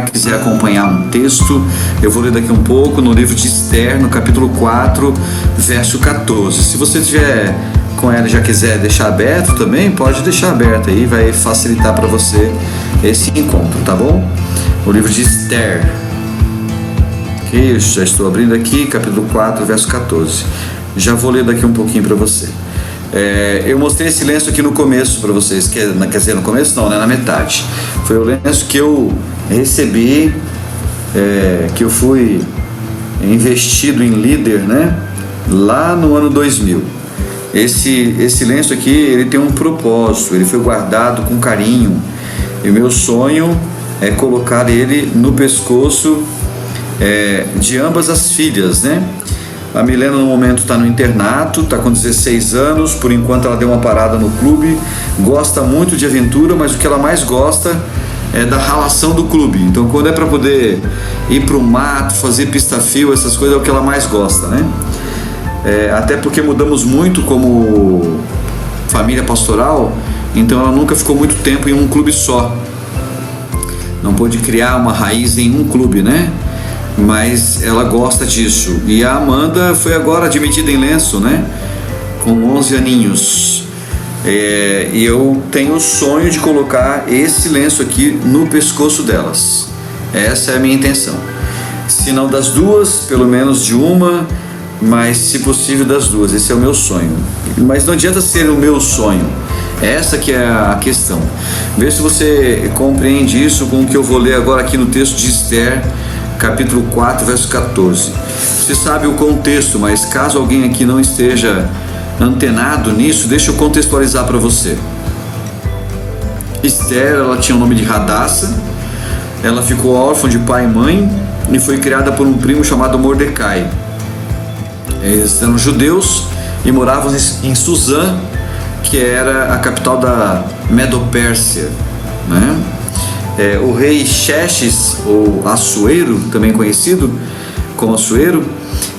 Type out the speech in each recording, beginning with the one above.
quiser acompanhar um texto, eu vou ler daqui um pouco no livro de Esther, no capítulo 4, verso 14. Se você tiver com ela e já quiser deixar aberto também, pode deixar aberto aí, vai facilitar para você esse encontro, tá bom? O livro de Esther. Ok, eu já estou abrindo aqui, capítulo 4, verso 14. Já vou ler daqui um pouquinho para você. Eu mostrei esse lenço aqui no começo para vocês, quer dizer, no começo não, né? Na metade. Foi o lenço que eu recebi, que eu fui investido em líder, né? Lá no ano 2000. Esse lenço aqui, ele tem um propósito, ele foi guardado com carinho. E o meu sonho é colocar ele no pescoço de ambas as filhas, né? A Milena no momento está no internato, está com 16 anos, por enquanto ela deu uma parada no clube, gosta muito de aventura, mas o que ela mais gosta é da ralação do clube. Então quando é para poder ir para o mato, fazer pista-fio, essas coisas é o que ela mais gosta, né? Até porque mudamos muito como família pastoral, então ela nunca ficou muito tempo em um clube só. Não pôde criar uma raiz em um clube, né? Mas ela gosta disso. E a Amanda foi agora admitida em lenço, né? Com 11 aninhos. E eu tenho o sonho de colocar esse lenço aqui no pescoço delas. Essa é a minha intenção. Se não das duas, pelo menos de uma, mas se possível das duas. Esse é o meu sonho. Mas não adianta ser o meu sonho. Essa que é a questão. Vê se você compreende isso com o que eu vou ler agora aqui no texto de Esther, capítulo 4, verso 14. Você sabe o contexto, mas caso alguém aqui não esteja antenado nisso, deixa eu contextualizar para você. Esther, ela tinha o nome de Hadassah, ela ficou órfã de pai e mãe e foi criada por um primo chamado Mordecai. Eles eram judeus e moravam em Suzã, que era a capital da Medo-Pérsia, né? O rei Xerxes, ou Assuero, também conhecido como Assuero,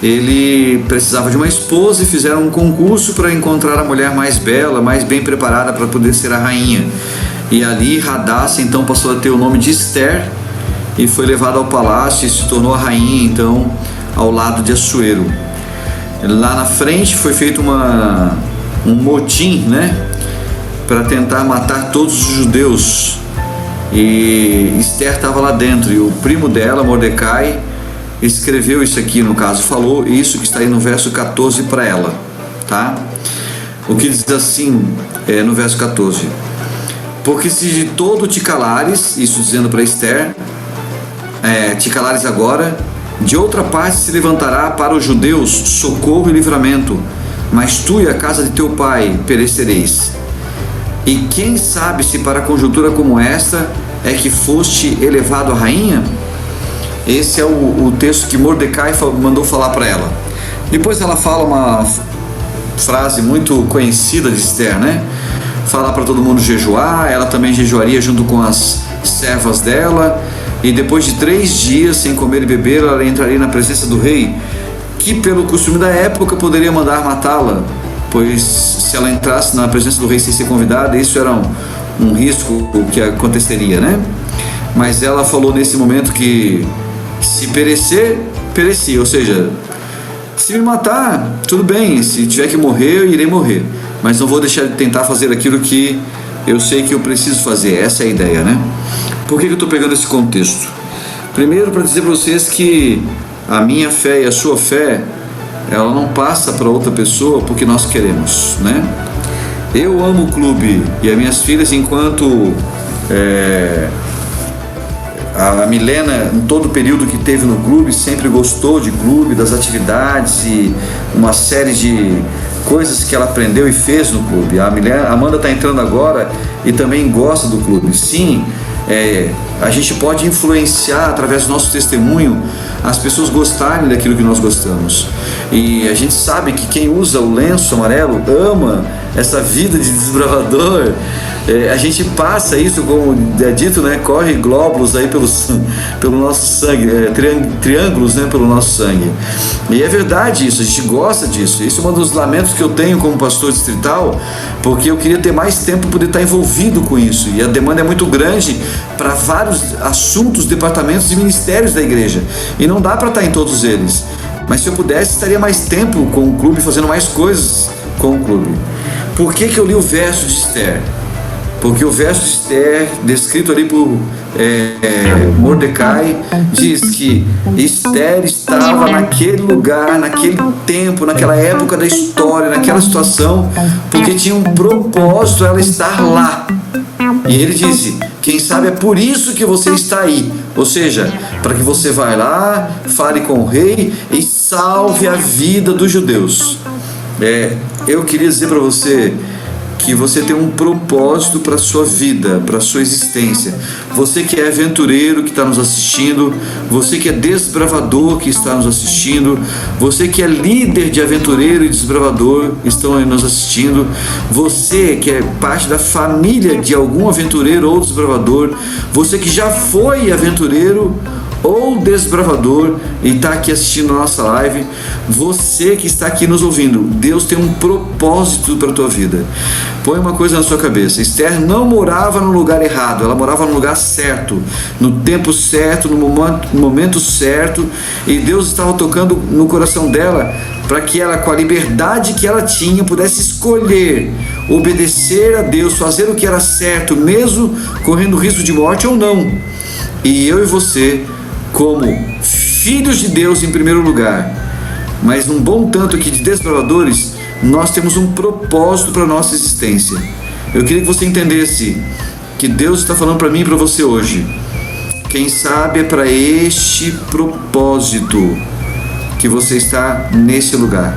ele precisava de uma esposa e fizeram um concurso para encontrar a mulher mais bela, mais bem preparada para poder ser a rainha. E ali Hadassah então passou a ter o nome de Esther e foi levada ao palácio e se tornou a rainha então ao lado de Assuero. Lá na frente foi feito um motim, né, para tentar matar todos os judeus. E Esther estava lá dentro e o primo dela, Mordecai, escreveu isso aqui, no caso, falou isso que está aí no verso 14 para ela, tá? O que diz assim no verso 14: porque se de todo te calares, isso dizendo para Esther, te calares agora, de outra parte se levantará para os judeus socorro e livramento, mas tu e a casa de teu pai perecereis. E quem sabe se para conjuntura como esta é que foste elevado a rainha? Esse é o texto que Mordecai mandou falar para ela. Depois ela fala uma frase muito conhecida de Esther, né? Falar para todo mundo jejuar, ela também jejuaria junto com as servas dela, e depois de 3 dias sem comer e beber, ela entraria na presença do rei, que pelo costume da época poderia mandar matá-la, pois se ela entrasse na presença do rei sem ser convidada, isso era um risco que aconteceria, né? Mas ela falou nesse momento que se perecer, perecia, ou seja, se me matar, tudo bem, se tiver que morrer, eu irei morrer, mas não vou deixar de tentar fazer aquilo que eu sei que eu preciso fazer. Essa é a ideia, né? Por que eu estou pegando esse contexto? Primeiro, para dizer para vocês que a minha fé e a sua fé, ela não passa para outra pessoa porque nós queremos, né? Eu amo o clube e as minhas filhas, enquanto a Milena, em todo o período que teve no clube, sempre gostou de clube, das atividades e uma série de coisas que ela aprendeu e fez no clube. A Amanda está entrando agora e também gosta do clube. Sim, a gente pode influenciar através do nosso testemunho as pessoas gostarem daquilo que nós gostamos. E a gente sabe que quem usa o lenço amarelo ama essa vida de desbravador, A gente passa isso, como é dito, né? Corre glóbulos aí pelo nosso sangue, triângulos, né? Pelo nosso sangue. E é verdade isso, a gente gosta disso. Esse é um dos lamentos que eu tenho como pastor distrital, porque eu queria ter mais tempo para poder estar envolvido com isso. E a demanda é muito grande para vários assuntos, departamentos e ministérios da igreja. E não dá para estar em todos eles. Mas se eu pudesse, estaria mais tempo com o clube, fazendo mais coisas com o clube. Por que eu li o verso de Esther? Porque o verso de Esther, descrito ali por Mordecai, diz que Esther estava naquele lugar, naquele tempo, naquela época da história, naquela situação, porque tinha um propósito ela estar lá. E ele disse: quem sabe é por isso que você está aí. Ou seja, para que você vá lá, fale com o rei e salve a vida dos judeus. Eu queria dizer para você que você tem um propósito para a sua vida, para a sua existência. Você que é aventureiro que está nos assistindo, você que é desbravador que está nos assistindo, você que é líder de aventureiro e desbravador que estão nos assistindo, você que é parte da família de algum aventureiro ou desbravador, você que já foi aventureiro ou desbravador e está aqui assistindo a nossa live, você que está aqui nos ouvindo, Deus tem um propósito para a tua vida. Põe uma coisa na sua cabeça: Esther não morava no lugar errado, ela morava no lugar certo, no tempo certo, no momento certo, e Deus estava tocando no coração dela para que ela, com a liberdade que ela tinha, pudesse escolher obedecer a Deus, fazer o que era certo, mesmo correndo risco de morte ou não. E eu e você, como filhos de Deus em primeiro lugar, mas num bom tanto aqui de desbravadores, nós temos um propósito para a nossa existência. Eu queria que você entendesse que Deus está falando para mim e para você hoje. Quem sabe é para este propósito que você está nesse lugar.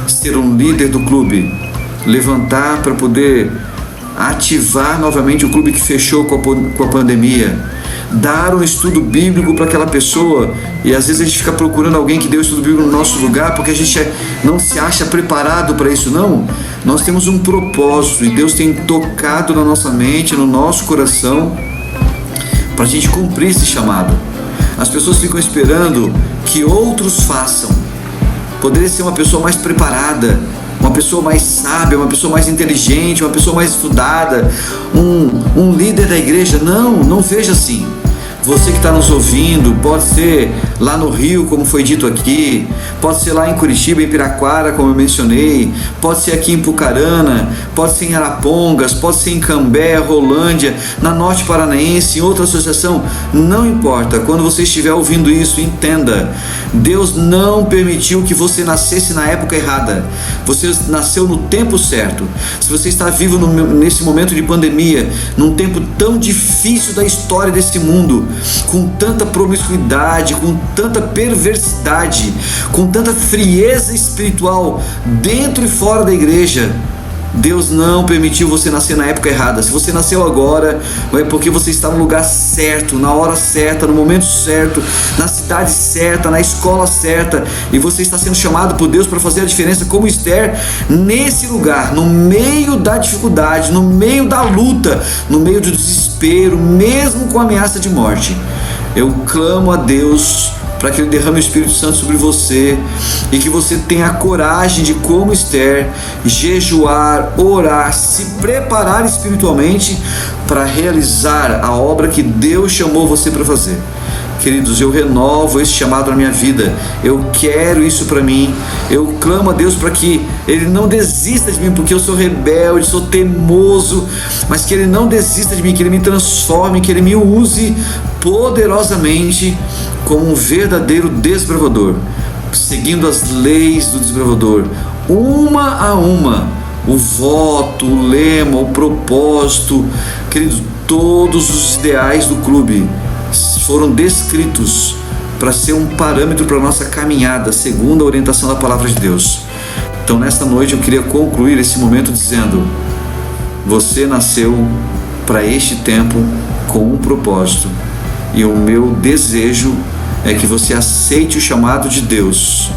Ser um líder do clube, levantar para poder ativar novamente o clube que fechou com a pandemia, dar um estudo bíblico para aquela pessoa. E às vezes a gente fica procurando alguém que dê o estudo bíblico no nosso lugar, porque a gente não se acha preparado para isso. Não, nós temos um propósito e Deus tem tocado na nossa mente, no nosso coração, para a gente cumprir esse chamado. As pessoas ficam esperando que outros façam. Poderia ser uma pessoa mais preparada, uma pessoa mais sábia, uma pessoa mais inteligente, uma pessoa mais estudada, um líder da igreja. Não veja assim. Você que está nos ouvindo, pode ser lá no Rio, como foi dito aqui, pode ser lá em Curitiba, em Piraquara, como eu mencionei, pode ser aqui em Pucarana, pode ser em Arapongas, pode ser em Cambé, Rolândia, na Norte Paranaense, em outra associação, não importa. Quando você estiver ouvindo isso, entenda: Deus não permitiu que você nascesse na época errada. Você nasceu no tempo certo. Se você está vivo nesse momento de pandemia, num tempo tão difícil da história desse mundo, com tanta promiscuidade, com tanta perversidade, com tanta frieza espiritual dentro e fora da igreja, Deus não permitiu você nascer na época errada. Se você nasceu agora, é porque você está no lugar certo, na hora certa, no momento certo, na cidade certa, na escola certa, e você está sendo chamado por Deus para fazer a diferença, como Esther, nesse lugar, no meio da dificuldade, no meio da luta, no meio do desespero, mesmo com ameaça de morte. Eu clamo a Deus para que Ele derrame o Espírito Santo sobre você e que você tenha a coragem de, como Esther, jejuar, orar, se preparar espiritualmente para realizar a obra que Deus chamou você para fazer. Queridos, eu renovo esse chamado na minha vida. Eu quero isso para mim. Eu clamo a Deus para que Ele não desista de mim, porque eu sou rebelde, sou teimoso, mas que Ele não desista de mim, que Ele me transforme, que Ele me use poderosamente como um verdadeiro desbravador, seguindo as leis do desbravador, uma a uma, o voto, o lema, o propósito. Queridos, todos os ideais do clube foram descritos para ser um parâmetro para a nossa caminhada, segundo a orientação da palavra de Deus. Então, nesta noite, eu queria concluir esse momento dizendo: você nasceu para este tempo com um propósito, e o meu desejo é que você aceite o chamado de Deus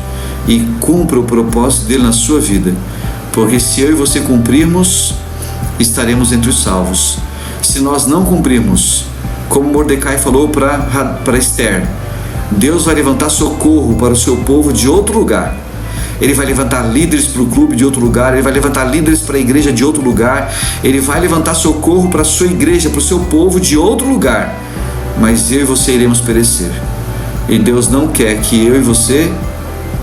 e cumpra o propósito dele na sua vida, porque se eu e você cumprirmos, estaremos entre os salvos. Se nós não cumprirmos, como Mordecai falou para Esther, Deus vai levantar socorro para o seu povo de outro lugar. Ele vai levantar líderes para o clube de outro lugar, ele vai levantar líderes para a igreja de outro lugar, ele vai levantar socorro para a sua igreja, para o seu povo de outro lugar. Mas eu e você iremos perecer. E Deus não quer que eu e você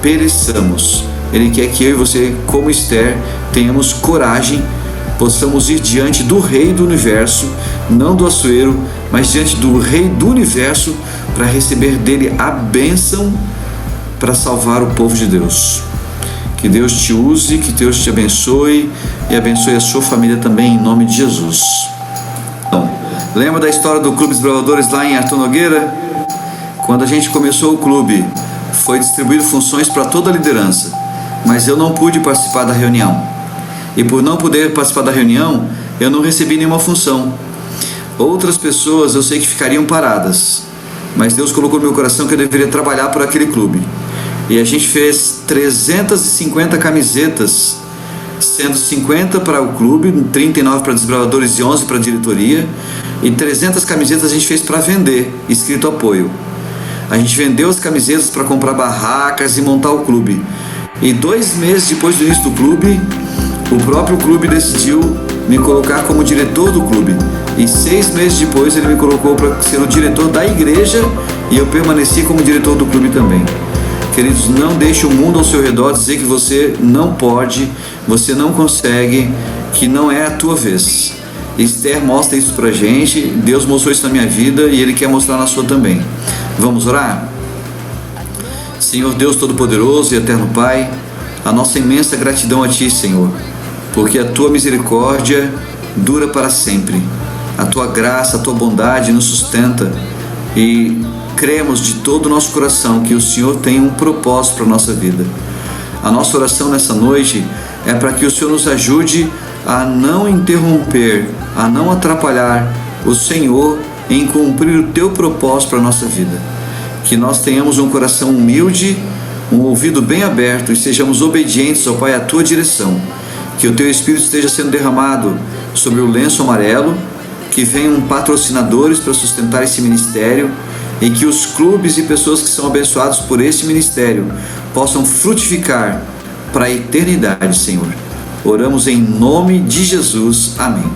pereçamos. Ele quer que eu e você, como Esther, tenhamos coragem, possamos ir diante do Rei do Universo, não do Assuero, mas diante do Rei do Universo, para receber dele a bênção para salvar o povo de Deus. Que Deus te use, que Deus te abençoe e abençoe a sua família também, em nome de Jesus. Então, lembra da história do Clube dos Bravadores lá em Arthur Nogueira? Quando a gente começou o clube, foi distribuído funções para toda a liderança, mas eu não pude participar da reunião. E por não poder participar da reunião, eu não recebi nenhuma função. Outras pessoas eu sei que ficariam paradas, mas Deus colocou no meu coração que eu deveria trabalhar por aquele clube. E a gente fez 350 camisetas, sendo 50 para o clube, 39 para desbravadores e 11 para a diretoria. E 300 camisetas a gente fez para vender, escrito apoio. A gente vendeu as camisetas para comprar barracas e montar o clube. E 2 meses depois do início do clube, o próprio clube decidiu me colocar como diretor do clube. E 6 meses depois ele me colocou para ser o diretor da igreja e eu permaneci como diretor do clube também. Queridos, não deixe o mundo ao seu redor dizer que você não pode, você não consegue, que não é a tua vez. Esther mostra isso pra gente, Deus mostrou isso na minha vida e Ele quer mostrar na sua também. Vamos orar? Senhor Deus Todo-Poderoso e Eterno Pai, a nossa imensa gratidão a Ti, Senhor, porque a Tua misericórdia dura para sempre. A Tua graça, a Tua bondade nos sustenta e cremos de todo o nosso coração que o Senhor tem um propósito para a nossa vida. A nossa oração nessa noite é para que o Senhor nos ajude a não interromper, a não atrapalhar o Senhor em cumprir o Teu propósito para a nossa vida. Que nós tenhamos um coração humilde, um ouvido bem aberto e sejamos obedientes, ó Pai, à Tua direção. Que o Teu Espírito esteja sendo derramado sobre o lenço amarelo, que venham patrocinadores para sustentar esse ministério e que os clubes e pessoas que são abençoados por esse ministério possam frutificar para a eternidade, Senhor. Oramos em nome de Jesus. Amém.